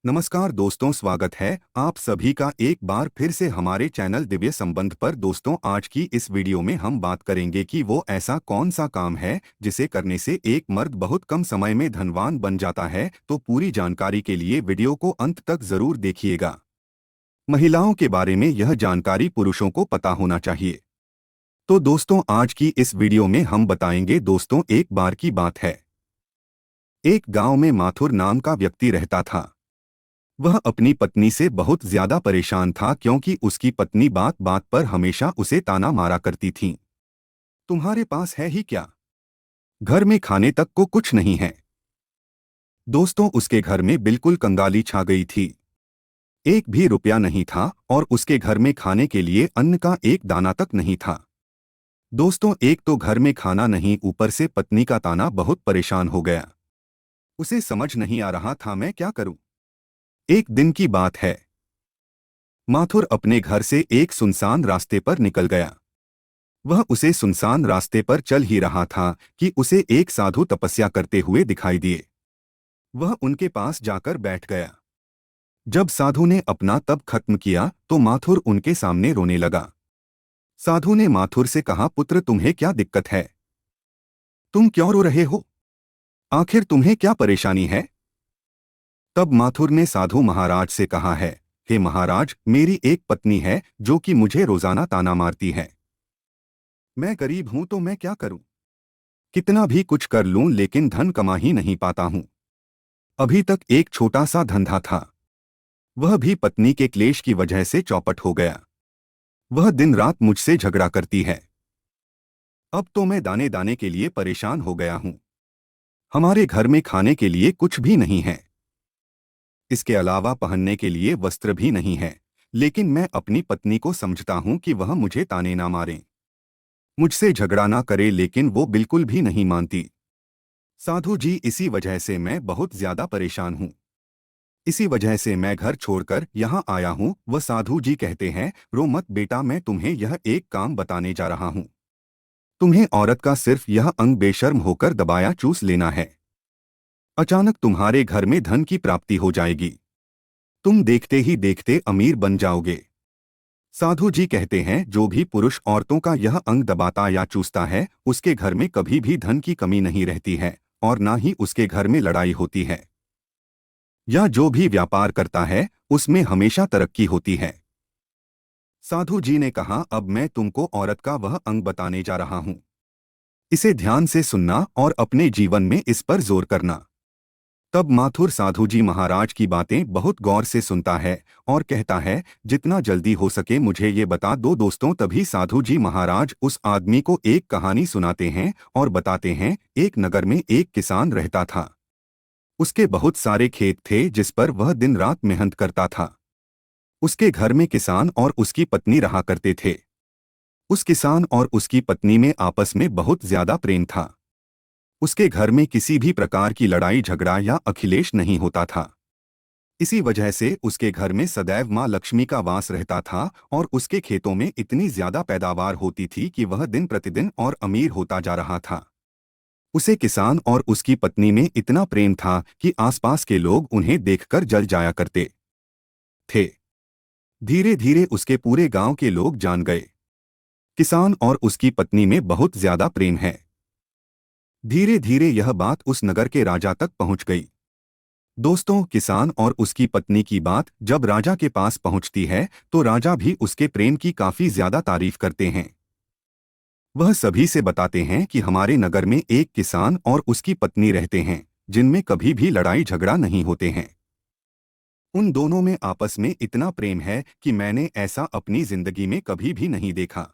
नमस्कार दोस्तों, स्वागत है आप सभी का एक बार फिर से हमारे चैनल दिव्य संबंध पर। दोस्तों, आज की इस वीडियो में हम बात करेंगे कि वो ऐसा कौन सा काम है जिसे करने से एक मर्द बहुत कम समय में धनवान बन जाता है। तो पूरी जानकारी के लिए वीडियो को अंत तक जरूर देखिएगा। महिलाओं के बारे में यह जानकारी पुरुषों को पता होना चाहिए। तो दोस्तों, आज की इस वीडियो में हम बताएंगे। दोस्तों, एक बार की बात है, एक गांव में माथुर नाम का व्यक्ति रहता था। वह अपनी पत्नी से बहुत ज्यादा परेशान था क्योंकि उसकी पत्नी बात बात पर हमेशा उसे ताना मारा करती थी। तुम्हारे पास है ही क्या? घर में खाने तक को कुछ नहीं है। दोस्तों, उसके घर में बिल्कुल कंगाली छा गई थी। एक भी रुपया नहीं था और उसके घर में खाने के लिए अन्न का एक दाना तक नहीं था। दोस्तों, एक तो घर में खाना नहीं, ऊपर से पत्नी का ताना। बहुत परेशान हो गया। उसे समझ नहीं आ रहा था मैं क्या करूं। एक दिन की बात है, माथुर अपने घर से एक सुनसान रास्ते पर निकल गया। वह उसे सुनसान रास्ते पर चल ही रहा था कि उसे एक साधु तपस्या करते हुए दिखाई दिए। वह उनके पास जाकर बैठ गया। जब साधु ने अपना तप खत्म किया तो माथुर उनके सामने रोने लगा। साधु ने माथुर से कहा, पुत्र, तुम्हें क्या दिक्कत है? तुम क्यों रो रहे हो? आखिर तुम्हें क्या परेशानी है? तब माथुर ने साधु महाराज से कहा है, हे महाराज, मेरी एक पत्नी है जो कि मुझे रोजाना ताना मारती है। मैं गरीब हूं तो मैं क्या करूं? कितना भी कुछ कर लूं लेकिन धन कमा ही नहीं पाता हूं। अभी तक एक छोटा सा धंधा था, वह भी पत्नी के क्लेश की वजह से चौपट हो गया। वह दिन रात मुझसे झगड़ा करती है। अब तो मैं दाने दाने के लिए परेशान हो गया हूं। हमारे घर में खाने के लिए कुछ भी नहीं है। इसके अलावा पहनने के लिए वस्त्र भी नहीं है। लेकिन मैं अपनी पत्नी को समझता हूं कि वह मुझे ताने ना मारे, मुझसे झगड़ा ना करे, लेकिन वो बिल्कुल भी नहीं मानती। साधु जी, इसी वजह से मैं बहुत ज्यादा परेशान हूँ। इसी वजह से मैं घर छोड़कर यहाँ आया हूँ। वह साधु जी कहते हैं, रो मत बेटा, मैं तुम्हें यह एक काम बताने जा रहा हूँ। तुम्हें औरत का सिर्फ यह अंग बेशर्म होकर दबाया चूस लेना है। अचानक तुम्हारे घर में धन की प्राप्ति हो जाएगी। तुम देखते ही देखते अमीर बन जाओगे। साधु जी कहते हैं, जो भी पुरुष औरतों का यह अंग दबाता या चूसता है उसके घर में कभी भी धन की कमी नहीं रहती है और ना ही उसके घर में लड़ाई होती है। या जो भी व्यापार करता है उसमें हमेशा तरक्की होती है। साधु जी ने कहा, अब मैं तुमको औरत का वह अंग बताने जा रहा हूं। इसे ध्यान से सुनना और अपने जीवन में इस पर जोर करना। तब माथुर साधु जी महाराज की बातें बहुत गौर से सुनता है और कहता है, जितना जल्दी हो सके मुझे ये बता दो। दोस्तों, तभी साधु जी महाराज उस आदमी को एक कहानी सुनाते हैं और बताते हैं, एक नगर में एक किसान रहता था। उसके बहुत सारे खेत थे जिस पर वह दिन रात मेहनत करता था। उसके घर में किसान और उसकी पत्नी रहा करते थे। उस किसान और उसकी पत्नी में आपस में बहुत ज्यादा प्रेम था। उसके घर में किसी भी प्रकार की लड़ाई झगड़ा या अखिलेश नहीं होता था। इसी वजह से उसके घर में सदैव मां लक्ष्मी का वास रहता था और उसके खेतों में इतनी ज्यादा पैदावार होती थी कि वह दिन प्रतिदिन और अमीर होता जा रहा था। उसे किसान और उसकी पत्नी में इतना प्रेम था कि आसपास के लोग उन्हें देखकर जल जाया करते थे। धीरे धीरे उसके पूरे गांव के लोग जान गए, किसान और उसकी पत्नी में बहुत ज्यादा प्रेम है। धीरे धीरे यह बात उस नगर के राजा तक पहुंच गई। दोस्तों, किसान और उसकी पत्नी की बात जब राजा के पास पहुंचती है तो राजा भी उसके प्रेम की काफी ज्यादा तारीफ करते हैं। वह सभी से बताते हैं कि हमारे नगर में एक किसान और उसकी पत्नी रहते हैं जिनमें कभी भी लड़ाई झगड़ा नहीं होते हैं। उन दोनों में आपस में इतना प्रेम है कि मैंने ऐसा अपनी जिंदगी में कभी भी नहीं देखा।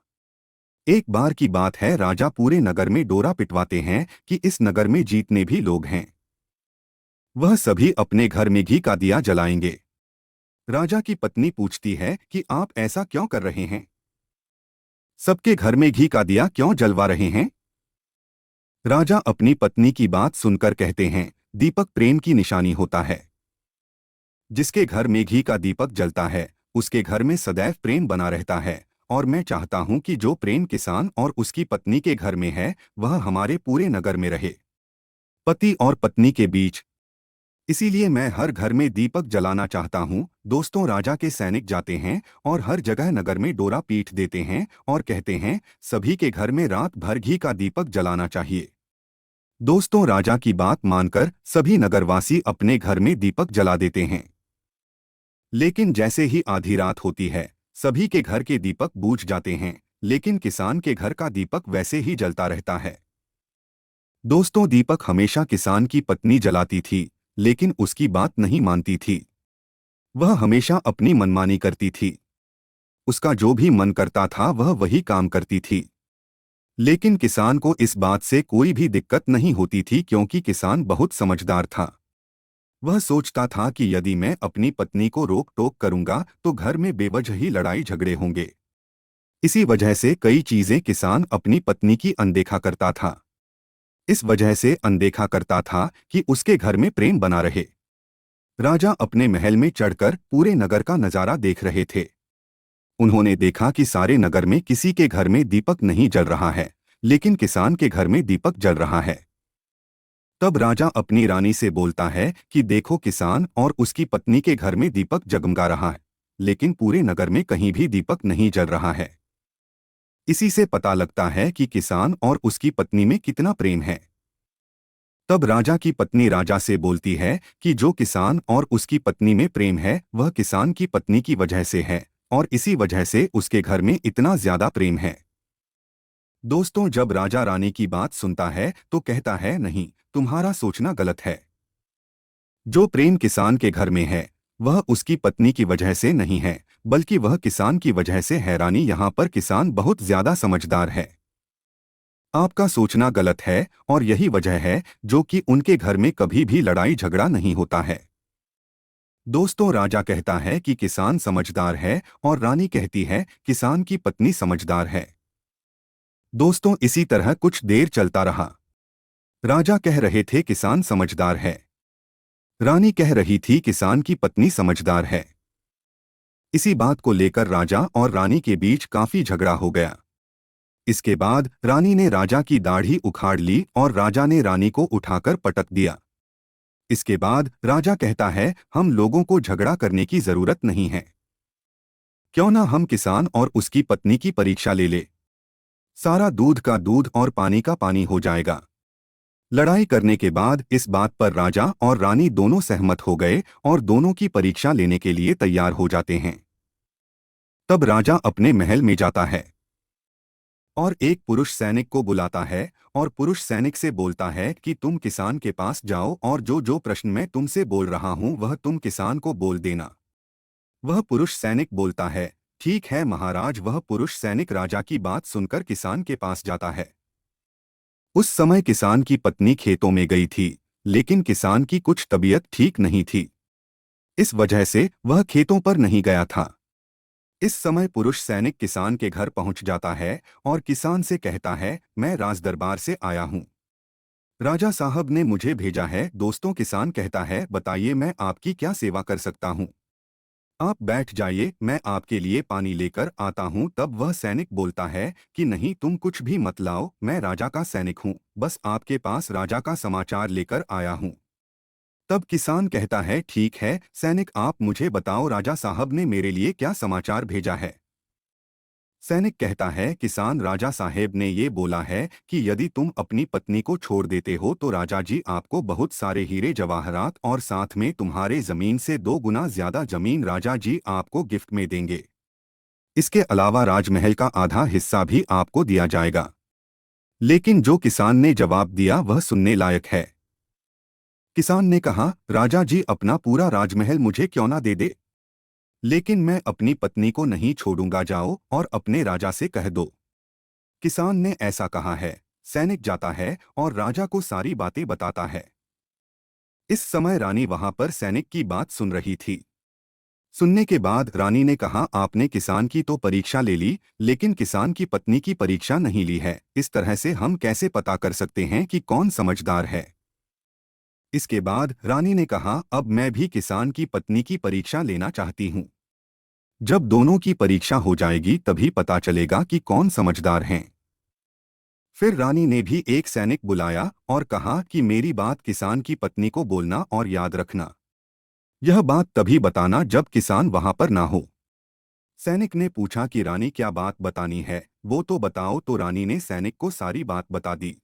एक बार की बात है, राजा पूरे नगर में डोरा पिटवाते हैं कि इस नगर में जितने भी लोग हैं वह सभी अपने घर में घी का दिया जलाएंगे। राजा की पत्नी पूछती है कि आप ऐसा क्यों कर रहे हैं? सबके घर में घी का दिया क्यों जलवा रहे हैं? राजा अपनी पत्नी की बात सुनकर कहते हैं, दीपक प्रेम की निशानी होता है। जिसके घर में घी का दीपक जलता है उसके घर में सदैव प्रेम बना रहता है। और मैं चाहता हूं कि जो प्रेम किसान और उसकी पत्नी के घर में है वह हमारे पूरे नगर में रहे। पति और पत्नी के बीच इसीलिए मैं हर घर में दीपक जलाना चाहता हूँ। दोस्तों, राजा के सैनिक जाते हैं और हर जगह नगर में डोरा पीट देते हैं और कहते हैं सभी के घर में रात भर घी का दीपक जलाना चाहिए। दोस्तों, राजा की बात मानकर सभी नगरवासी अपने घर में दीपक जला देते हैं। लेकिन जैसे ही आधी रात होती है, सभी के घर के दीपक बुझ जाते हैं, लेकिन किसान के घर का दीपक वैसे ही जलता रहता है। दोस्तों, दीपक हमेशा किसान की पत्नी जलाती थी, लेकिन उसकी बात नहीं मानती थी। वह हमेशा अपनी मनमानी करती थी। उसका जो भी मन करता था वह वही काम करती थी। लेकिन किसान को इस बात से कोई भी दिक्कत नहीं होती थी, क्योंकि किसान बहुत समझदार था। वह सोचता था कि यदि मैं अपनी पत्नी को रोक टोक करूंगा तो घर में बेवजह ही लड़ाई झगड़े होंगे। इसी वजह से कई चीजें किसान अपनी पत्नी की अनदेखा करता था। इस वजह से अनदेखा करता था कि उसके घर में प्रेम बना रहे। राजा अपने महल में चढ़कर पूरे नगर का नजारा देख रहे थे। उन्होंने देखा कि सारे नगर में किसी के घर में दीपक नहीं जल रहा है, लेकिन किसान के घर में दीपक जल रहा है। तब राजा अपनी रानी से बोलता है कि देखो, किसान और उसकी पत्नी के घर में दीपक जगमगा रहा है, लेकिन पूरे नगर में कहीं भी दीपक नहीं जल रहा है। इसी से पता लगता है कि किसान और उसकी पत्नी में कितना प्रेम है। तब राजा की पत्नी राजा से बोलती है कि जो किसान और उसकी पत्नी में प्रेम है वह किसान की पत्नी की वजह से है, और इसी वजह से उसके घर में इतना ज्यादा प्रेम है। दोस्तों, जब राजा रानी की बात सुनता है तो कहता है नहीं, तुम्हारा सोचना गलत है। जो प्रेम किसान के घर में है वह उसकी पत्नी की वजह से नहीं है, बल्कि वह किसान की वजह से है। रानी, यहाँ पर किसान बहुत ज्यादा समझदार है। आपका सोचना गलत है, और यही वजह है जो कि उनके घर में कभी भी लड़ाई झगड़ा नहीं होता है। दोस्तों, राजा कहता है कि किसान समझदार है और रानी कहती है किसान की पत्नी समझदार है। दोस्तों, इसी तरह कुछ देर चलता रहा। राजा कह रहे थे किसान समझदार है। रानी कह रही थी किसान की पत्नी समझदार है। इसी बात को लेकर राजा और रानी के बीच काफी झगड़ा हो गया। इसके बाद रानी ने राजा की दाढ़ी उखाड़ ली और राजा ने रानी को उठाकर पटक दिया। इसके बाद राजा कहता है हम लोगों को झगड़ा करने की जरूरत नहीं है। क्यों ना हम किसान और उसकी पत्नी की परीक्षा ले ले। सारा दूध का दूध और पानी का पानी हो जाएगा। लड़ाई करने के बाद इस बात पर राजा और रानी दोनों सहमत हो गए और दोनों की परीक्षा लेने के लिए तैयार हो जाते हैं। तब राजा अपने महल में जाता है और एक पुरुष सैनिक को बुलाता है और पुरुष सैनिक से बोलता है कि तुम किसान के पास जाओ और जो जो प्रश्न मैं तुमसे बोल रहा हूं वह तुम किसान को बोल देना। वह पुरुष सैनिक बोलता है ठीक है महाराज। वह पुरुष सैनिक राजा की बात सुनकर किसान के पास जाता है। उस समय किसान की पत्नी खेतों में गई थी, लेकिन किसान की कुछ तबीयत ठीक नहीं थी। इस वजह से वह खेतों पर नहीं गया था। इस समय पुरुष सैनिक किसान के घर पहुंच जाता है और किसान से कहता है मैं राजदरबार से आया हूं। राजा साहब ने मुझे भेजा है। दोस्तों, किसान कहता है बताइए मैं आपकी क्या सेवा कर सकता हूं। आप बैठ जाइए, मैं आपके लिए पानी लेकर आता हूं। तब वह सैनिक बोलता है कि नहीं, तुम कुछ भी मत लाओ, मैं राजा का सैनिक हूं, बस आपके पास राजा का समाचार लेकर आया हूं। तब किसान कहता है ठीक है सैनिक, आप मुझे बताओ राजा साहब ने मेरे लिए क्या समाचार भेजा है। सैनिक कहता है किसान, राजा साहेब ने ये बोला है कि यदि तुम अपनी पत्नी को छोड़ देते हो तो राजा जी आपको बहुत सारे हीरे जवाहरात और साथ में तुम्हारे जमीन से 2 गुना ज्यादा जमीन राजा जी आपको गिफ्ट में देंगे। इसके अलावा राजमहल का आधा हिस्सा भी आपको दिया जाएगा। लेकिन जो किसान ने जवाब दिया वह सुनने लायक है। किसान ने कहा राजा जी अपना पूरा राजमहल मुझे क्यों ना दे दे, लेकिन मैं अपनी पत्नी को नहीं छोड़ूंगा, जाओ और अपने राजा से कह दो। किसान ने ऐसा कहा है। सैनिक जाता है और राजा को सारी बातें बताता है। इस समय रानी वहां पर सैनिक की बात सुन रही थी। सुनने के बाद रानी ने कहा आपने किसान की तो परीक्षा ले ली, लेकिन किसान की पत्नी की परीक्षा नहीं ली है। इस तरह से हम कैसे पता कर सकते हैं कि कौन समझदार है। इसके बाद रानी ने कहा अब मैं भी किसान की पत्नी की परीक्षा लेना चाहती हूँ। जब दोनों की परीक्षा हो जाएगी तभी पता चलेगा कि कौन समझदार हैं। फिर रानी ने भी एक सैनिक बुलाया और कहा कि मेरी बात किसान की पत्नी को बोलना और याद रखना। यह बात तभी बताना जब किसान वहां पर ना हो। सैनिक ने पूछा कि रानी क्या बात बतानी है, वो तो बताओ। तो रानी ने सैनिक को सारी बात बता दी।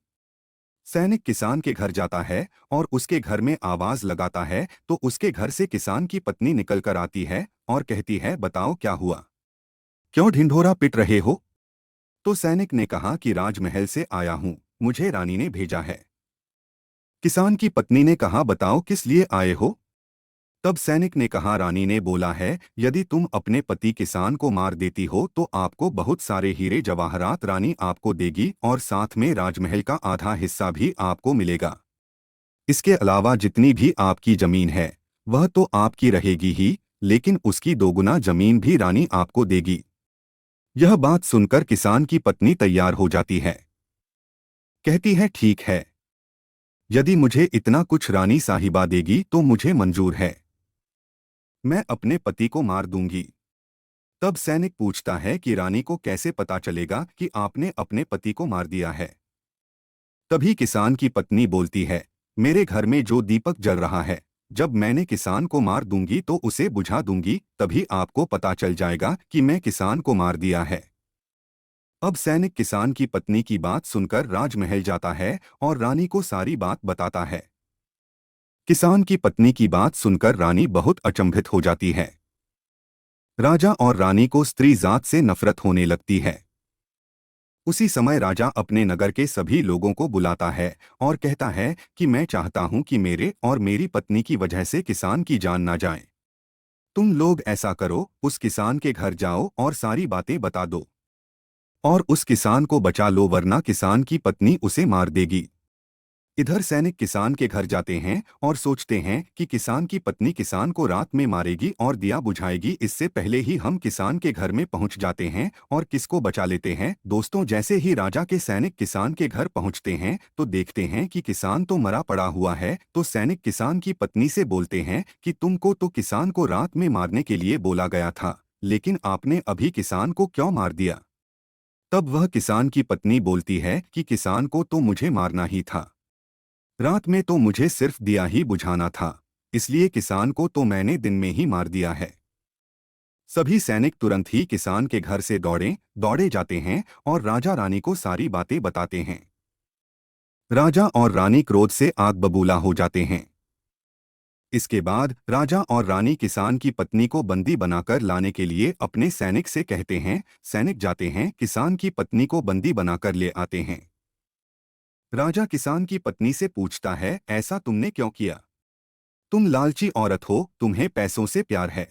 सैनिक किसान के घर जाता है और उसके घर में आवाज लगाता है तो उसके घर से किसान की पत्नी निकल कर आती है और कहती है, बताओ क्या हुआ, क्यों ढिंढोरा पिट रहे हो? तो सैनिक ने कहा कि राजमहल से आया हूं, मुझे रानी ने भेजा है। किसान की पत्नी ने कहा, बताओ किस लिए आए हो? तब सैनिक ने कहा, रानी ने बोला है, यदि तुम अपने पति किसान को मार देती हो तो आपको बहुत सारे हीरे जवाहरात रानी आपको देगी और साथ में राजमहल का आधा हिस्सा भी आपको मिलेगा। इसके अलावा जितनी भी आपकी जमीन है वह तो आपकी रहेगी ही, लेकिन उसकी दोगुना जमीन भी रानी आपको देगी। यह बात सुनकर किसान की पत्नी तैयार हो जाती है। कहती है, ठीक है, यदि मुझे इतना कुछ रानी साहिबा देगी तो मुझे मंजूर है, मैं अपने पति को मार दूंगी। तब सैनिक पूछता है कि रानी को कैसे पता चलेगा कि आपने अपने पति को मार दिया है? तभी किसान की पत्नी बोलती है, मेरे घर में जो दीपक जल रहा है, जब मैंने किसान को मार दूंगी तो उसे बुझा दूंगी, तभी आपको पता चल जाएगा कि मैं किसान को मार दिया है। अब सैनिक किसान की पत्नी की बात सुनकर राजमहल जाता है और रानी को सारी बात बताता है। किसान की पत्नी की बात सुनकर रानी बहुत अचंभित हो जाती है। राजा और रानी को स्त्री जात से नफरत होने लगती है। उसी समय राजा अपने नगर के सभी लोगों को बुलाता है और कहता है कि मैं चाहता हूं कि मेरे और मेरी पत्नी की वजह से किसान की जान ना जाए। तुम लोग ऐसा करो, उस किसान के घर जाओ और सारी बातें बता दो और उस किसान को बचा लो, वरना किसान की पत्नी उसे मार देगी। इधर सैनिक किसान के घर जाते हैं और सोचते हैं कि किसान की पत्नी किसान को रात में मारेगी और दिया बुझाएगी, इससे पहले ही हम किसान के घर में पहुंच जाते हैं और किसको बचा लेते हैं। दोस्तों, जैसे ही राजा के सैनिक किसान के घर पहुंचते हैं तो देखते हैं कि किसान तो मरा पड़ा हुआ है। तो सैनिक किसान की पत्नी से बोलते हैं कि तुमको तो किसान को रात में मारने के लिए बोला गया था, लेकिन आपने अभी किसान को क्यों मार दिया? तब वह किसान की पत्नी बोलती है कि किसान को तो मुझे मारना ही था, रात में तो मुझे सिर्फ दिया ही बुझाना था, इसलिए किसान को तो मैंने दिन में ही मार दिया है। सभी सैनिक तुरंत ही किसान के घर से दौड़े जाते हैं और राजा रानी को सारी बातें बताते हैं। राजा और रानी क्रोध से आग बबूला हो जाते हैं। इसके बाद राजा और रानी किसान की पत्नी को बंदी बनाकर लाने के लिए अपने सैनिक से कहते हैं। सैनिक जाते हैं, किसान की पत्नी को बंदी बनाकर ले आते हैं। राजा किसान की पत्नी से पूछता है, ऐसा तुमने क्यों किया? तुम लालची औरत हो, तुम्हें पैसों से प्यार है।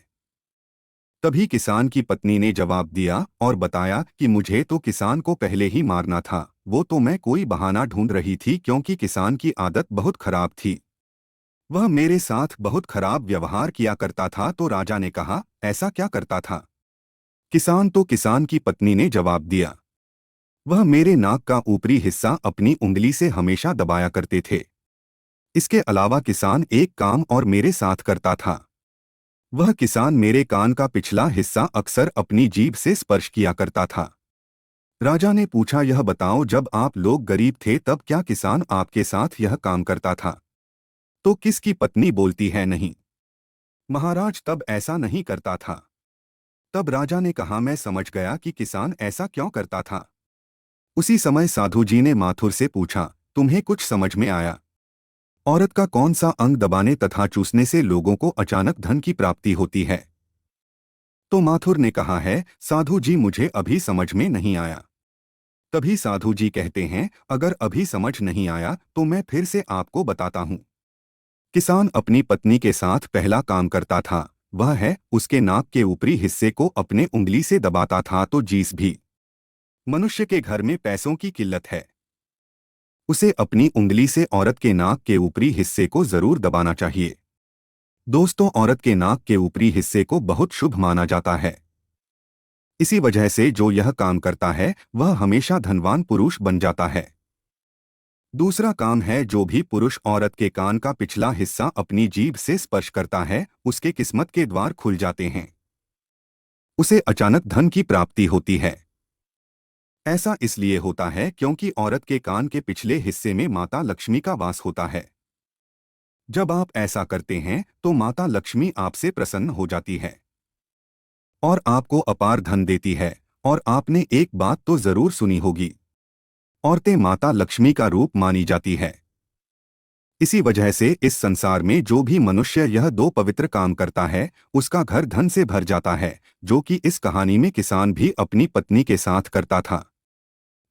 तभी किसान की पत्नी ने जवाब दिया और बताया कि मुझे तो किसान को पहले ही मारना था, वो तो मैं कोई बहाना ढूंढ रही थी क्योंकि किसान की आदत बहुत खराब थी। वह मेरे साथ बहुत खराब व्यवहार किया करता था। तो राजा ने कहा, ऐसा क्या करता था? किसान की पत्नी ने जवाब दिया, वह मेरे नाक का ऊपरी हिस्सा अपनी उंगली से हमेशा दबाया करते थे। इसके अलावा किसान एक काम और मेरे साथ करता था, वह किसान मेरे कान का पिछला हिस्सा अक्सर अपनी जीभ से स्पर्श किया करता था। राजा ने पूछा, यह बताओ, जब आप लोग गरीब थे तब क्या किसान आपके साथ यह काम करता था? तो किसकी पत्नी बोलती है, नहीं महाराज, तब ऐसा नहीं करता था। तब राजा ने कहा, मैं समझ गया कि किसान ऐसा क्यों करता था। उसी समय साधु जी ने माथुर से पूछा, तुम्हें कुछ समझ में आया? औरत का कौन सा अंग दबाने तथा चूसने से लोगों को अचानक धन की प्राप्ति होती है? तो माथुर ने कहा है, साधु जी, मुझे अभी समझ में नहीं आया। तभी साधु जी कहते हैं, अगर अभी समझ नहीं आया तो मैं फिर से आपको बताता हूँ। किसान अपनी पत्नी के साथ पहला काम करता था, वह है उसके नाक के ऊपरी हिस्से को अपने उंगली से दबाता था। तो जिस भी मनुष्य के घर में पैसों की किल्लत है, उसे अपनी उंगली से औरत के नाक के ऊपरी हिस्से को जरूर दबाना चाहिए। दोस्तों, औरत के नाक के ऊपरी हिस्से को बहुत शुभ माना जाता है। इसी वजह से जो यह काम करता है वह हमेशा धनवान पुरुष बन जाता है। दूसरा काम है, जो भी पुरुष औरत के कान का पिछला हिस्सा अपनी जीभ से स्पर्श करता है उसके किस्मत के द्वार खुल जाते हैं, उसे अचानक धन की प्राप्ति होती है। ऐसा इसलिए होता है क्योंकि औरत के कान के पिछले हिस्से में माता लक्ष्मी का वास होता है। जब आप ऐसा करते हैं तो माता लक्ष्मी आपसे प्रसन्न हो जाती है और आपको अपार धन देती है। और आपने एक बात तो जरूर सुनी होगी, औरतें माता लक्ष्मी का रूप मानी जाती है। इसी वजह से इस संसार में जो भी मनुष्य यह दो पवित्र काम करता है उसका घर धन से भर जाता है, जो कि इस कहानी में किसान भी अपनी पत्नी के साथ करता था।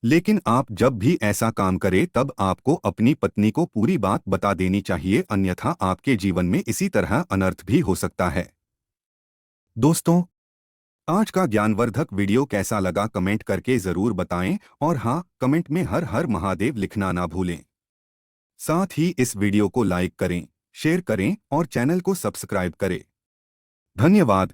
लेकिन आप जब भी ऐसा काम करें तब आपको अपनी पत्नी को पूरी बात बता देनी चाहिए, अन्यथा आपके जीवन में इसी तरह अनर्थ भी हो सकता है। दोस्तों, आज का ज्ञानवर्धक वीडियो कैसा लगा कमेंट करके जरूर बताएं और हाँ, कमेंट में हर हर महादेव लिखना ना भूलें। साथ ही इस वीडियो को लाइक करें, शेयर करें और चैनल को सब्सक्राइब करें। धन्यवाद।